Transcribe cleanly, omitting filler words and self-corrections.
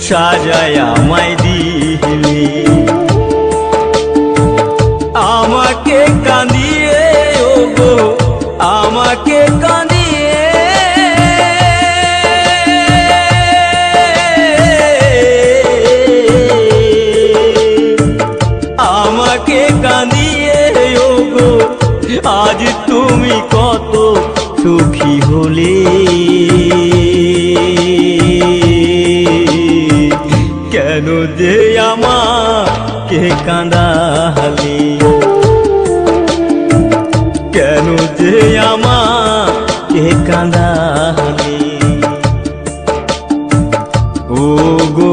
সাজায় আমায় দিলি। আমাকে কাঁদিয়ে ওগো আমাকে কাঁদিয়ে আমাকে কাঁদিয়ে ওগো আজ তুমি কত সুখী হলে। কেন যে আমাকে কাঁদালে, কেন যে আমাকে কাঁদালে। ও গো